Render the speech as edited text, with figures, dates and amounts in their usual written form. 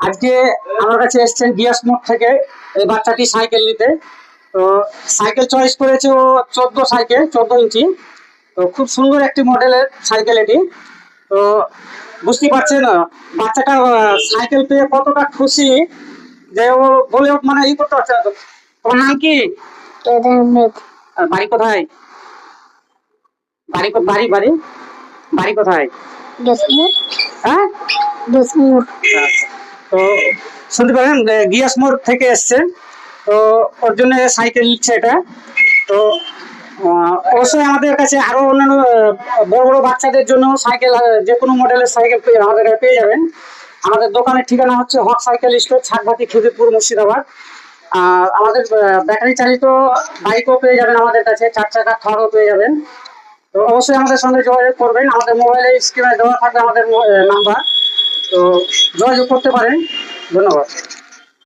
আজকে আমার কাছে এসেছেন গিয়াস মোড় থেকে এই বাচ্চাটি সাইকেল নিতে। তো সাইকেল চয়েস করেছে ও 14 ইঞ্চি। তো খুব সুন্দর একটি মডেলের সাইকেল এটি। তো বুঝতে পারছেন বাচ্চাটা সাইকেল পেয়ে কতটা খুশি যে ও বলে মানে করতে পারছে না। তো তোমার নাম কি? আর বাড়ি কোথায়? বাড়ি বাড়ি বাড়ি বাড়ি কোথায়? হ্যাঁ, আচ্ছা। তো শুনতে পারেন গিয়াস মোড় থেকে এসছে। তো ওর জন্য সাইকেল নিচ্ছে এটা। তো অবশ্যই আমাদের কাছে আরো অন্যান্য বড় বড় বাচ্চাদের জন্য সাইকেল, যে কোনো মডেলের সাইকেল আমাদের কাছে পেয়ে যাবেন। আমাদের দোকানের ঠিকানা হচ্ছে হক সাইকেল স্টোর, ছাদবাটি, খিদিরপুর, মুর্শিদাবাদ। আমাদের ব্যাটারি চালিত বাইকও পেয়ে যাবেন আমাদের কাছে, 4 চাকা থারও পেয়ে যাবেন। তো অবশ্যই আমাদের সঙ্গে যোগাযোগ করবেন। আমাদের মোবাইলে স্ক্রিনে দেওয়া থাকবে আমাদের নাম্বার। তো যোগাযোগ করতে পারেন। ধন্যবাদ।